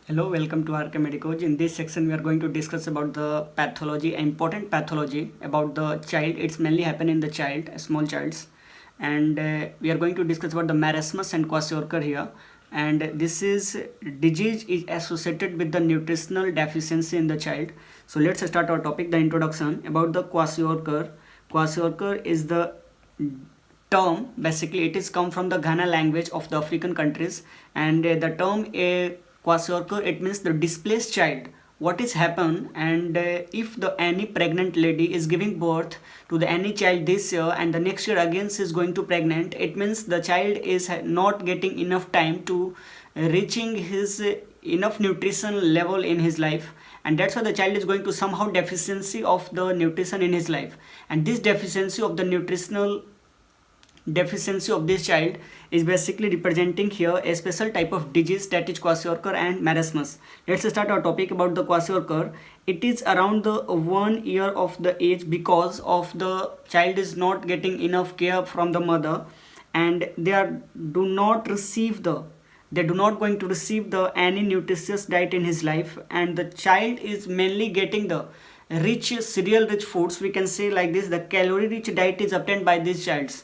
Hello, welcome to RK Medicoj. In this section, we are going to discuss about the pathology, important pathology about the child. It's mainly happen in the child, small childs, and we are going to discuss about the marasmus and kwashiorkor here. And this is disease is associated with the nutritional deficiency in the child. So let's start our topic. The introduction about the kwashiorkor. Kwashiorkor is the term. Basically, it is come from the Ghana language of the African countries, and the term kwashiorkor, it means the displaced child. What is happen, and if the any pregnant lady is giving birth to the any child this year and the next year again she is going to pregnant, it means the child is not getting enough time to reaching his enough nutrition level in his life, and that's why the child is going to somehow deficiency of the nutrition in his life. And this deficiency of the nutritional deficiency of this child is basically representing here a special type of disease, that is kwashiorkor and marasmus. Let's start our topic about the kwashiorkor. It is around the 1 year of the age, because of the child is not getting enough care from the mother, and do not receive the they do not going to receive the any nutritious diet in his life, and the child is mainly getting the rich cereal rich foods. We can say like this, the calorie rich diet is obtained by these childs.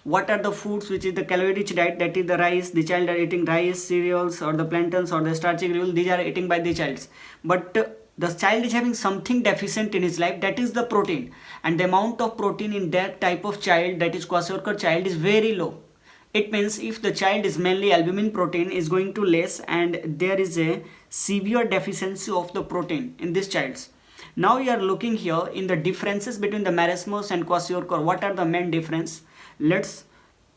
What are the foods which is the calorie rich diet? That is the rice. The child are eating rice, cereals, or the plantains, or the starchy gruel. These are eaten by the child. But the child is having something deficient in his life, that is the protein, and the amount of protein in that type of child, that is kwashiorkor child, is very low. It means if the child is mainly albumin protein is going to less, and there is a severe deficiency of the protein in this child's. Now we are looking here in the differences between the marasmus and kwashiorkor. What are the main difference? Let's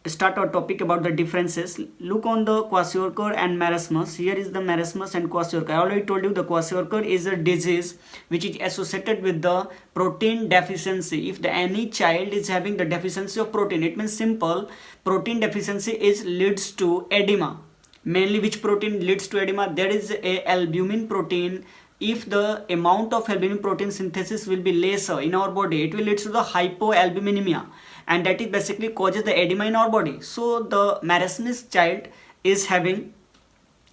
start our topic about the differences. Look on the kwashiorkor and marasmus. Here is the marasmus and kwashiorkor. I already told you the kwashiorkor is a disease which is associated with the protein deficiency. If any child is having the deficiency of protein, it means simple protein deficiency is leads to edema. Mainly which protein leads to edema? There is a albumin protein. If the amount of albumin protein synthesis will be lesser in our body, it will lead to the hypoalbuminemia, and that is basically causes the edema in our body. So the marasmus child is having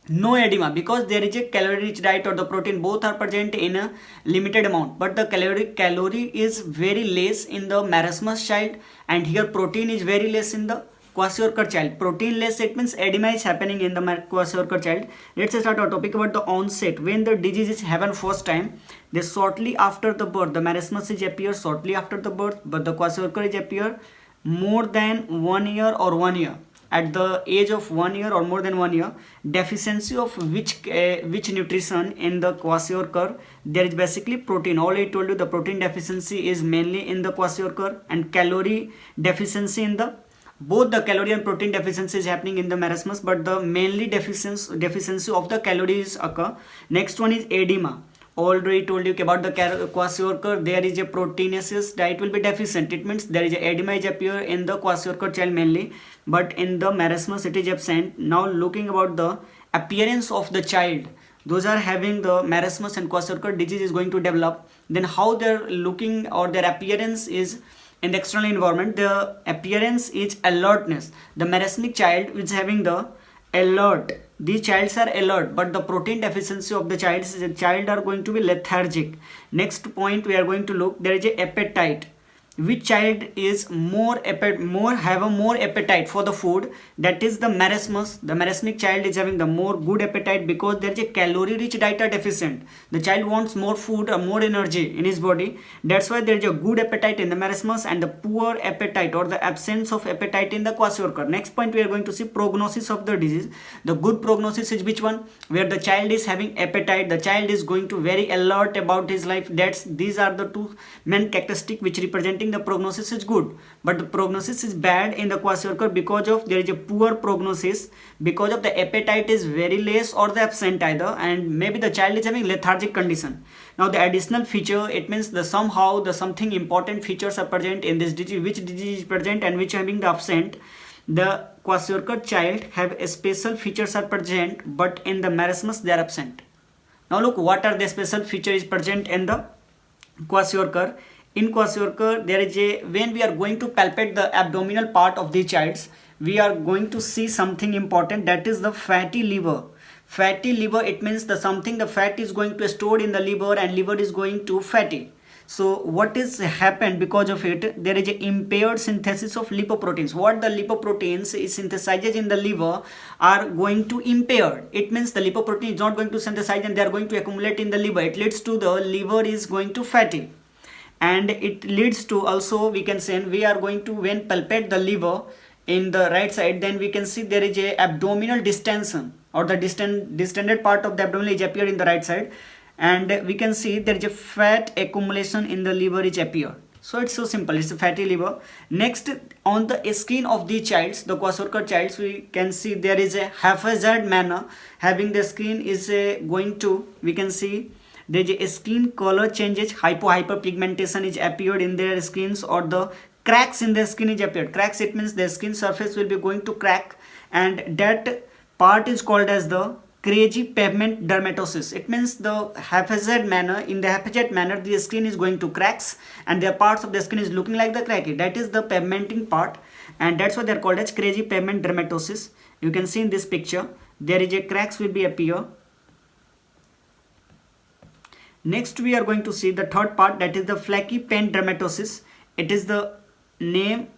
no edema, because there is a calorie rich diet, or the protein both are present in a limited amount, but the calorie is very less in the marasmus child, and here protein is very less in the kwashiorkor child. Protein less, it means edema is happening in the kwashiorkor child. Let's start our topic about the onset. When the disease is happen first time, they shortly after the birth. The marasmus is appear shortly after the birth, but the kwashiorkor is appear more than 1 year or 1 year. At the age of 1 year or more than 1 year, deficiency of which nutrition in the kwashiorkor? There is basically protein. Already told you the protein deficiency is mainly in the kwashiorkor, and calorie deficiency in the both the calorie and protein deficiency is happening in the marasmus, but the mainly deficiency of the calories occur. Next one is edema. Already told you about the kwashiorkor. There is a proteinaceous diet will be deficient. It means there is a edema is appear in the kwashiorkor child mainly, but in the marasmus it is absent. Now looking about the appearance of the child, those are having the marasmus and kwashiorkor disease is going to develop. Then how they're looking, or their appearance is in the external environment. The appearance is alertness. The marasmic child is having the alert. These childs are alert, but the protein deficiency of the child are going to be lethargic. Next point we are going to look, there is a appetite. Which child is more have a more appetite for the food? That is the marasmus. The marasmic child is having the more good appetite, because there is a calorie rich diet are deficient. The child wants more food or more energy in his body. That's why there is a good appetite in the marasmus, and the poor appetite or the absence of appetite in the kwashiorkor. Next point we are going to see prognosis of the disease. The good prognosis is which one? Where the child is having appetite, the child is going to very alert about his life. These are the two main characteristics which representing the prognosis is good. But the prognosis is bad in the kwashiorkor, because of there is a poor prognosis, because of the appetite is very less or the absent either, and maybe the child is having lethargic condition. Now the additional feature, it means the somehow the something important features are present in this disease. Which disease is present and which having the absent? The kwashiorkor child have a special features are present, but in the marasmus they are absent. Now look, what are the special features present in the kwashiorkor? In kwashiorkor, there is a, when we are going to palpate the abdominal part of the childs, we are going to see something important, that is the fatty liver. Fatty liver, it means the something, the fat is going to stored in the liver and liver is going to fatty. So what is happened because of it? There is a impaired synthesis of lipoproteins. What the lipoproteins is synthesized in the liver are going to impaired. It means the lipoprotein is not going to synthesize and they are going to accumulate in the liver. It leads to the liver is going to fatty, and it leads to also, we can say, we are going to, when palpate the liver in the right side, then we can see there is a abdominal distension, or the distended part of the abdomen is appear in the right side, and we can see there is a fat accumulation in the liver is appear. So it's so simple, it's a fatty liver. Next, on the skin of the childs, the Kwashiorkor childs, we can see there is a haphazard manner having the skin is going to, we can see there is a skin color changes, hyperpigmentation is appeared in their skins, or the cracks in their skin is appeared. Cracks, it means their skin surface will be going to crack, and that part is called as the crazy pavement dermatosis. It means the haphazard manner, in the haphazard manner the skin is going to cracks and their parts of the skin is looking like the cracky. That is the pavementing part, and that's why they are called as crazy pavement dermatosis. You can see in this picture there is a cracks will be appear. Next we are going to see the third part, that is the flaky paint dermatosis. It is the name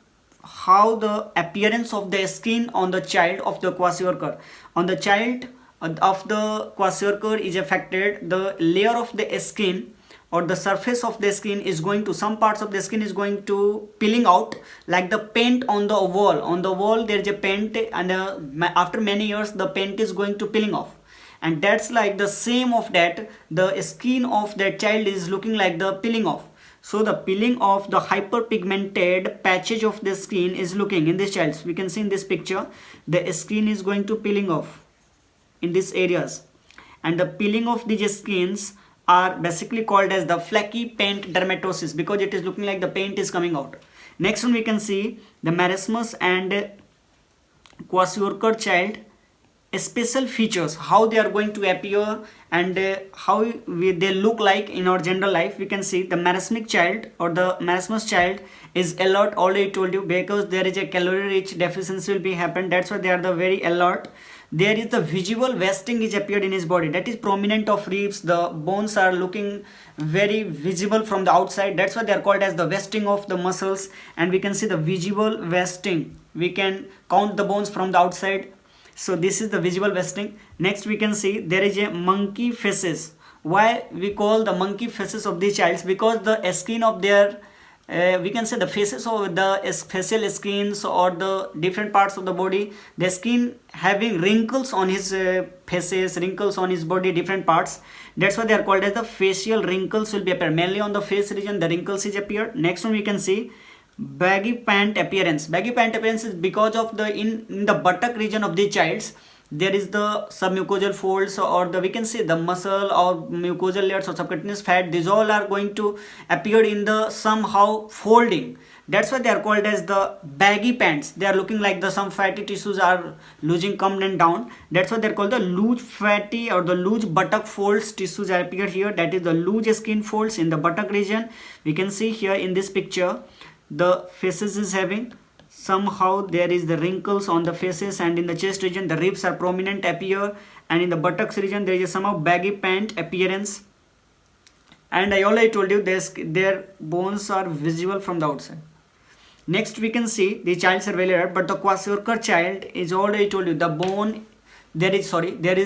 how the appearance of the skin on the child of the Kwashiorkor. On the child of the Kwashiorkor is affected, the layer of the skin or the surface of the skin is going to, some parts of the skin is going to peeling out like the paint on the wall. On the wall there is a paint, and after many years the paint is going to peeling off, and that's like the same of that, the skin of that child is looking like the peeling off. So the peeling of the hyperpigmented patches of the skin is looking in this child. We can see in this picture the skin is going to peeling off in these areas, and the peeling of these skins are basically called as the flaky paint dermatosis, because it is looking like the paint is coming out. Next one we can see the marasmus and Kwashiorkor child special features, how they are going to appear and how they look like in our general life. We can see the marasmic child or the marasmus child is alert, already told you, because there is a calorie rich deficiency will be happen. That's why they are the very alert. There is the visual wasting is appeared in his body, that is prominent of ribs, the bones are looking very visible from the outside. That's why they are called as the wasting of the muscles, and we can see the visual wasting, we can count the bones from the outside. So this is the visual wasting. Next we can see there is a monkey faces. Why we call the monkey faces of these childs? Because the skin of their we can say the faces of the facial skins or the different parts of the body, the skin having wrinkles on his faces, wrinkles on his body, different parts. That's why they are called as the facial wrinkles will be appear. Mainly on the face region the wrinkles is appear. Next one we can see baggy pant appearance. Baggy pant appearance is because of the in the buttock region of the childs there is the submucosal folds, or the we can say the muscle or mucosal layers or subcutaneous fat. These all are going to appear in the somehow folding. That's why they are called as the baggy pants. They are looking like the some fatty tissues are losing come and down. That's why they are called the loose fatty or the loose buttock folds tissues are appear here. That is the loose skin folds in the buttock region. We can see here in this picture the faces is having somehow there is the wrinkles on the faces, and in the chest region the ribs are prominent appear, and in the buttocks region there is a somehow baggy pant appearance. And I already told you this, their bones are visible from the outside. Next we can see the childs are very rare, but the Kwashiorkor child is already told you the bone there is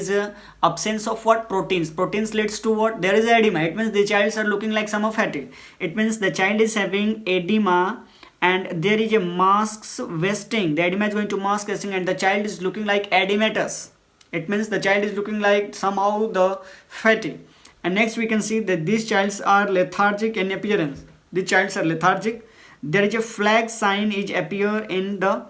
a absence of what? Proteins leads to what? There is edema. It means the childs are looking like some of fatty. It means the child is having edema and there is a mask wasting. The edema is going to mask wasting and the child is looking like edematous. It means the child is looking like somehow the fatty. And next we can see that these childs are lethargic in appearance. The childs are lethargic. There is a flag sign is appear in the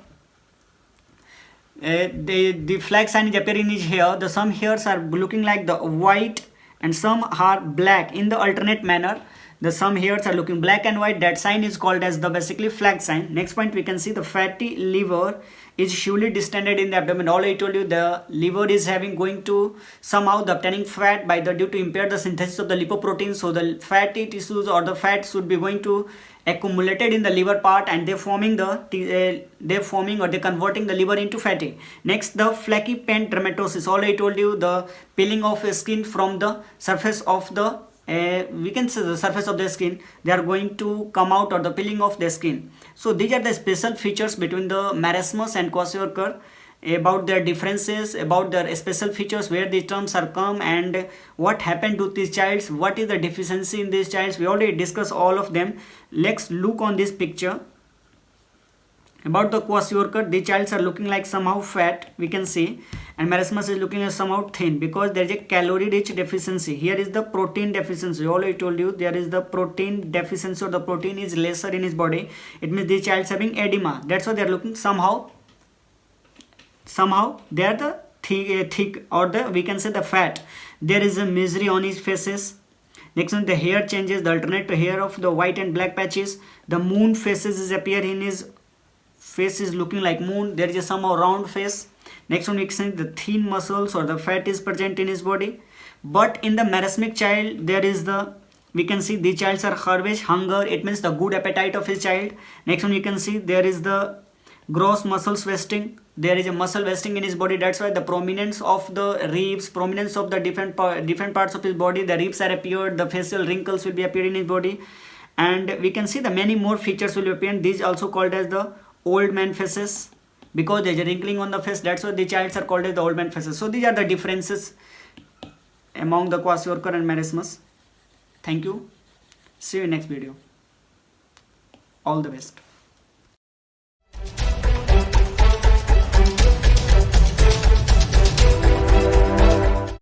flag sign is appearing in his hair. The some hairs are looking like the white and some are black in the alternate manner. The some hairs are looking black and white. That sign is called as the basically flag sign. Next point, we can see the fatty liver is surely distended in the abdomen. Already told you the liver is having going to somehow the obtaining fat by the due to impair the synthesis of the lipoprotein. So the fatty tissues or the fat should be going to accumulated in the liver part, and they forming or they converting the liver into fatty. Next, the flaky pen dermatosis. Already told you the peeling of skin from the surface of the we can say the surface of the skin, they are going to come out, or the peeling of the skin. So these are the special features between the marasmus and kwashiorkor, about their differences, about their special features, where these terms are come, and what happened to these childs, what is the deficiency in these childs. We already discussed all of them. Let's look on this picture. About the kwashiorkor, the childs are looking like somehow fat, we can see, and marasmus is looking as somehow thin, because there is a calorie rich deficiency. Here is the protein deficiency. Already told you there is the protein deficiency, or the protein is lesser in his body. It means the child's having edema. That's why they are looking somehow they are the thick, or the we can say the fat. There is a misery on his faces. Next one, the hair changes, the alternate hair of the white and black patches. The moon faces is appear in his face, is looking like moon. There is a somehow round face. Next one, we can see the thin muscles or the fat is present in his body. But in the marasmic child, there is the, we can see the childs are harvish, hunger, it means the good appetite of his child. Next one, you can see there is the gross muscles wasting. There is a muscle wasting in his body. That's why the prominence of the ribs, prominence of the different parts of his body, the ribs are appeared, the facial wrinkles will be appearing in his body, and we can see the many more features will appear. These also called as the old man faces, because there is a wrinkling on the face. That's why the childs are called as the old man faces. So these are the differences among the kwashiorkor and marasmus. Thank you. See you in next video. All the best.